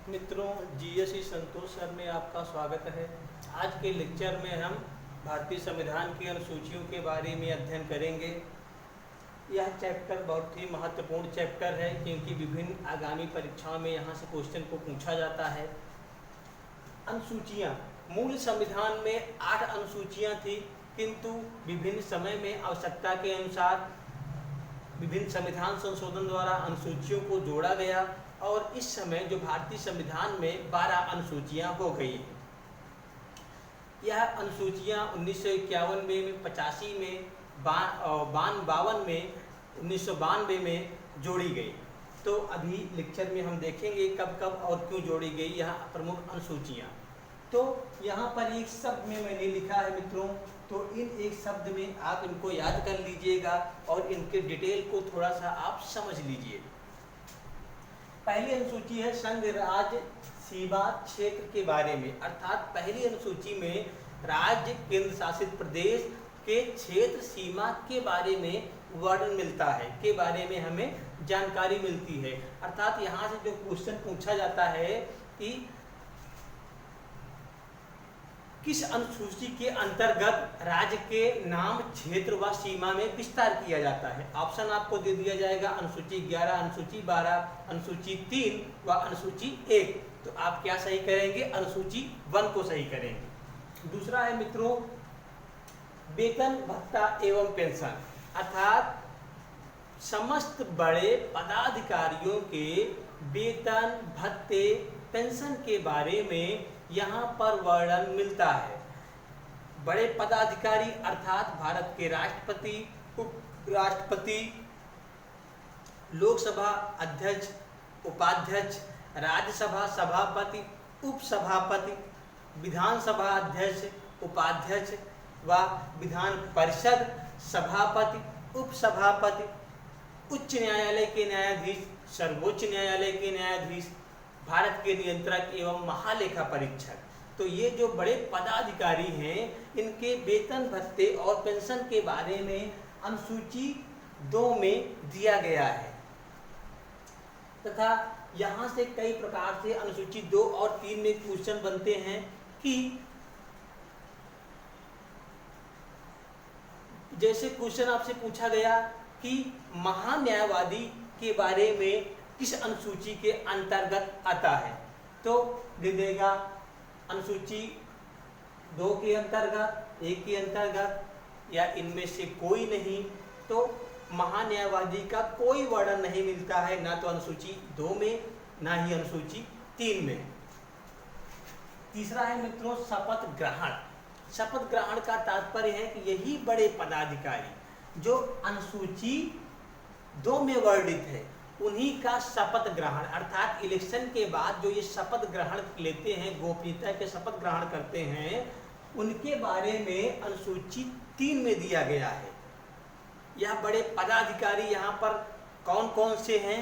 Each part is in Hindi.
मित्रों, जीएसई संतोष सर में आपका स्वागत है। आज के लेक्चर में हम भारतीय संविधान की अनुसूचियों के बारे में अध्ययन करेंगे। यह चैप्टर बहुत ही महत्वपूर्ण चैप्टर है क्योंकि विभिन्न आगामी परीक्षाओं में यहाँ से क्वेश्चन को पूछा जाता है। अनुसूचियाँ, मूल संविधान में 8 अनुसूचियाँ थी, किंतु विभिन्न समय में आवश्यकता के अनुसार विभिन्न संविधान संशोधन द्वारा अनुसूचियों को जोड़ा गया और इस समय जो भारतीय संविधान में 12 अनुसूचियां हो गई हैं। यह अनुसूचियां 1951 में, 85 में, 52 में, 1992 में जोड़ी गई। तो अभी लेक्चर में हम देखेंगे कब कब और क्यों जोड़ी गई यह प्रमुख अनुसूचियां। तो यहाँ पर एक शब्द में मैंने लिखा है मित्रों, तो इन एक शब्द में आप इनको याद कर लीजिएगा और इनके डिटेल को थोड़ा सा आप समझ लीजिए। पहली अनुसूची है संघ राज्य सीमा क्षेत्र के बारे में, अर्थात पहली अनुसूची में राज्य केंद्र शासित प्रदेश के क्षेत्र सीमा के बारे में वर्णन मिलता है, के बारे में हमें जानकारी मिलती है। अर्थात यहाँ से जो क्वेश्चन पूछा जाता है कि किस अनुसूची के अंतर्गत राज्य के नाम, क्षेत्र व सीमा में विस्तार किया जाता है। ऑप्शन आपको दे दिया जाएगा अनुसूची 11, अनुसूची 12, अनुसूची 3 व अनुसूची 1। तो आप क्या सही करेंगे? अनुसूची 1 को सही करेंगे। दूसरा है मित्रों वेतन भत्ता एवं पेंशन, अर्थात समस्त बड़े पदाधिकारियों के वेतन भत्ते पेंशन के बारे में यहाँ पर वर्णन मिलता है। बड़े पदाधिकारी अर्थात भारत के राष्ट्रपति, उपराष्ट्रपति, लोकसभा अध्यक्ष, उपाध्यक्ष, राज्यसभा सभापति, उपसभापति, विधानसभा अध्यक्ष, उपाध्यक्ष व विधान परिषद सभापति, उपसभापति, उच्च न्यायालय के न्यायाधीश, सर्वोच्च न्यायालय के न्यायाधीश, भारत के नियंत्रक एवं महालेखा परीक्षक। तो ये जो बड़े पदाधिकारी हैं इनके वेतन भत्ते और पेंशन के बारे में अनुसूची 2 में दिया गया है तथा यहाँ से कई प्रकार से अनुसूची 2 और 3 में क्वेश्चन बनते हैं कि जैसे क्वेश्चन आपसे पूछा गया कि महान्यायवादी के बारे में किस अनुसूची के अंतर्गत आता है, तो दे देगा अनुसूची 2 के अंतर्गत, 1 के अंतर्गत या इनमें से कोई नहीं। तो महान्यायवादी का कोई वर्णन नहीं मिलता है, ना तो अनुसूची 2 में ना ही अनुसूची 3 में। तीसरा है मित्रों शपथ ग्रहण। शपथ ग्रहण का तात्पर्य है कि यही बड़े पदाधिकारी जो अनुसूची 2 में वर्णित है उन्हीं का शपथ ग्रहण, अर्थात इलेक्शन के बाद जो ये शपथ ग्रहण लेते हैं, गोपनीयता के शपथ ग्रहण करते हैं, उनके बारे में अनुसूची 3 में दिया गया है। यह बड़े पदाधिकारी यहाँ पर कौन कौन से हैं?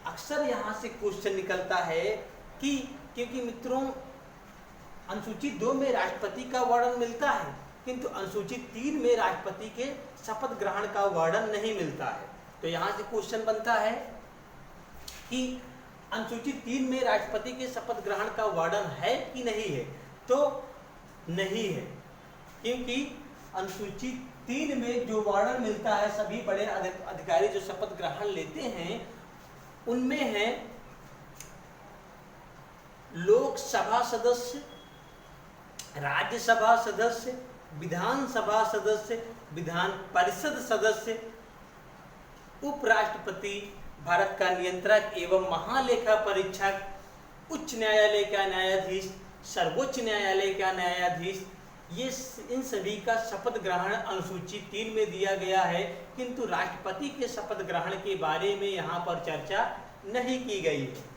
अक्सर यहाँ से क्वेश्चन निकलता है कि क्योंकि मित्रों अनुसूची 2 में राष्ट्रपति का वर्णन मिलता है किंतु अनुसूची 3 में राष्ट्रपति के शपथ ग्रहण का वर्णन नहीं मिलता है। तो यहाँ से क्वेश्चन बनता है कि अनुसूची 3 में राष्ट्रपति के शपथ ग्रहण का वर्णन है कि नहीं है, तो नहीं है, क्योंकि अनुसूची 3 में जो वर्णन मिलता है सभी बड़े अधिकारी जो शपथ ग्रहण लेते हैं उनमें है लोकसभा सदस्य, राज्यसभा सदस्य, विधानसभा सदस्य, विधान परिषद सदस्य, उपराष्ट्रपति, भारत का नियंत्रक एवं महालेखा परीक्षक, उच्च न्यायालय का न्यायाधीश, सर्वोच्च न्यायालय का न्यायाधीश, ये इन सभी का शपथ ग्रहण अनुसूची 3 में दिया गया है, किंतु राष्ट्रपति के शपथ ग्रहण के बारे में यहाँ पर चर्चा नहीं की गई है।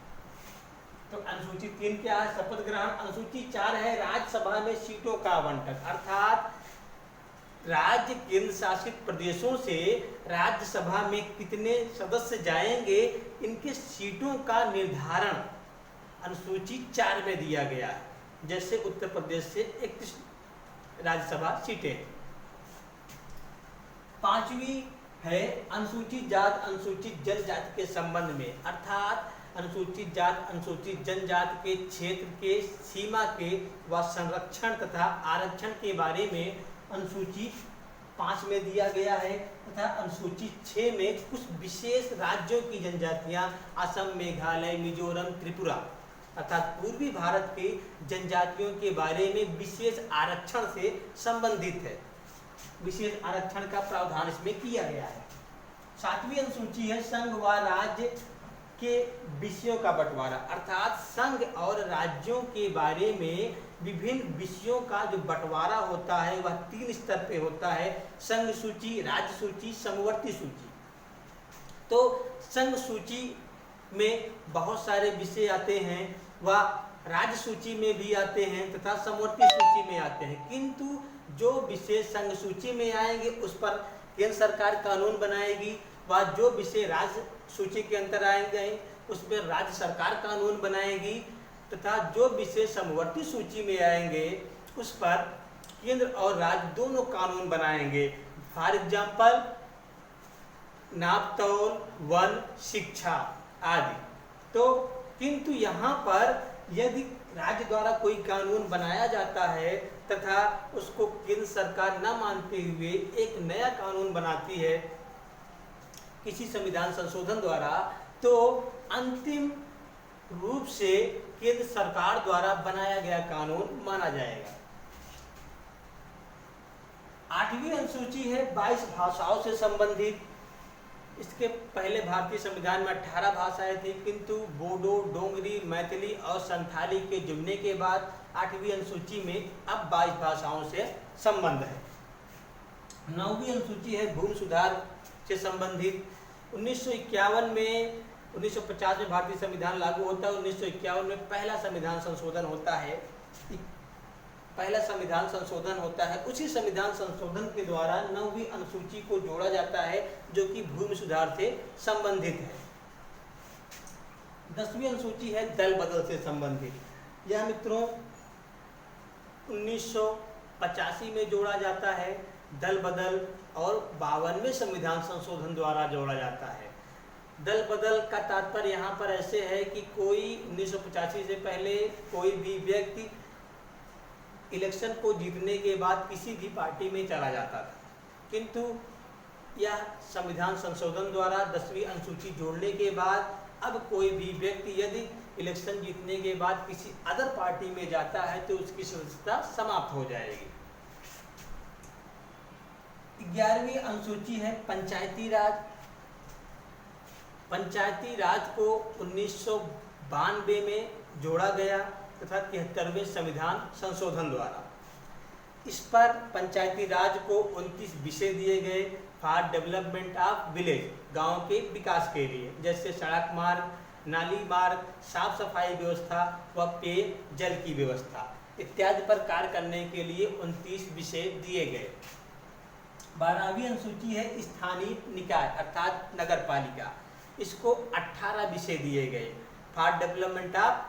तो अनुसूची 3 क्या है? शपथ ग्रहण। अनुसूची 4 है राज्यसभा में सीटों का आवंटन, अर्थात राज्य केंद्र शासित प्रदेशों से राज्यसभा में कितने सदस्य जाएंगे इनके सीटों का निर्धारण अनुसूची 4 में दिया गया है। जैसे उत्तर प्रदेश से 31 राज्यसभा सीटें। 5वीं है अनुसूचित जात अनुसूचित जनजाति के संबंध में, अर्थात अनुसूचित जात अनुसूचित जनजाति के क्षेत्र के सीमा के व संरक्षण तथा आरक्षण के बारे में अनुसूची 5 में दिया गया है तथा अनुसूची 6 में कुछ विशेष राज्यों की जनजातियां असम, मेघालय, मिजोरम, त्रिपुरा अर्थात पूर्वी भारत के जनजातियों के बारे में विशेष आरक्षण से संबंधित है। विशेष आरक्षण का प्रावधान इसमें किया गया है। 7वीं अनुसूची है संघ व राज्य के विषयों का बंटवारा, अर्थात संघ और राज्यों के बारे में विभिन्न विषयों का जो बंटवारा होता है वह 3 स्तर पे होता है, संघ सूची, राज्य सूची, समवर्ती सूची। तो संघ सूची में बहुत सारे विषय आते हैं व राज्य सूची में भी आते हैं तथा समवर्ती सूची में आते हैं, किंतु जो विषय संघ सूची में आएंगे उस पर केंद्र सरकार कानून बनाएगी व जो विषय राज्य सूची के अंतर आएंगे उस पर राज्य सरकार कानून बनाएगी तथा जो विषय समवर्ती सूची में आएंगे उस पर केंद्र और राज्य दोनों कानून बनाएंगे। फॉर एग्जाम्पल नाप तौल, वन, शिक्षा आदि। तो किंतु यहाँ पर यदि राज्य द्वारा कोई कानून बनाया जाता है तथा उसको केंद्र सरकार न मानते हुए एक नया कानून बनाती है किसी संविधान संशोधन द्वारा, तो अंतिम रूप से केंद्र सरकार द्वारा बनाया गया कानून माना जाएगा। 8वीं अनुसूची है 22 भाषाओं से संबंधित। इसके पहले भारतीय संविधान में 18 भाषाएं थी, किंतु बोडो, डोंगरी, मैथिली और संथाली के जुड़ने के बाद 8वीं अनुसूची में अब 22 भाषाओं से संबंध है। 9वीं अनुसूची है भूमि सुधार से संबंधित। 1951 में 1950 में भारतीय संविधान लागू होता है, 1951 में पहला संविधान संशोधन होता है। उसी संविधान संशोधन के द्वारा 9वीं अनुसूची को जोड़ा जाता है जो कि भूमि सुधार से संबंधित है। 10वीं अनुसूची है दल बदल से संबंधित। यह मित्रों 1985 में जोड़ा जाता है दल बदल और 52वें संविधान संशोधन द्वारा जोड़ा जाता है। दल बदल का तात्पर्य यहाँ पर ऐसे है कि कोई 1985 से पहले कोई भी व्यक्ति इलेक्शन को जीतने के बाद किसी भी पार्टी में चला जाता था, किंतु यह संविधान संशोधन द्वारा 10वीं अनुसूची जोड़ने के बाद अब कोई भी व्यक्ति यदि इलेक्शन जीतने के बाद किसी अदर पार्टी में जाता है तो उसकी सदस्यता समाप्त हो जाएगी। 11वीं अनुसूची है पंचायती राज। पंचायती राज को 1992 में जोड़ा गया तथा 73वें संविधान संशोधन द्वारा। इस पर पंचायती राज को 29 विषय दिए गए फॉर डेवलपमेंट ऑफ विलेज, गांव के विकास के लिए, जैसे सड़क मार्ग, नाली मार्ग, साफ सफाई व्यवस्था व पेय जल की व्यवस्था इत्यादि पर कार्य करने के लिए 29 विषय दिए गए। 12वीं अनुसूची है स्थानीय निकाय अर्थात नगर पालिका। इसको 18 विषय दिए गए for development of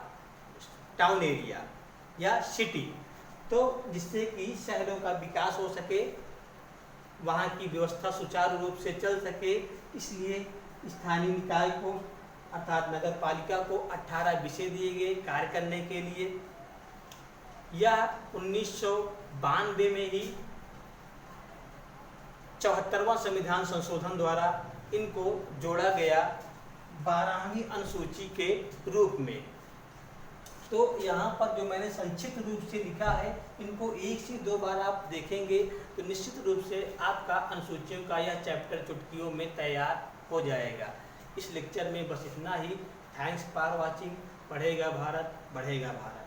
town area या सिटी, तो जिससे कि शहरों का विकास हो सके, वहाँ की व्यवस्था सुचारू रूप से चल सके, इसलिए स्थानीय निकाय को अर्थात नगर पालिका को 18 विषय दिए गए कार्य करने के लिए। यह 1992 में ही 74वां संविधान संशोधन द्वारा इनको जोड़ा गया 12वीं अनुसूची के रूप में। तो यहाँ पर जो मैंने संक्षिप्त रूप से लिखा है, इनको 1 से 2 बार आप देखेंगे तो निश्चित रूप से आपका अनुसूचियों का यह चैप्टर चुटकियों में तैयार हो जाएगा। इस लेक्चर में बस इतना ही। Thanks for watching. पढ़ेगा भारत, बढ़ेगा भारत।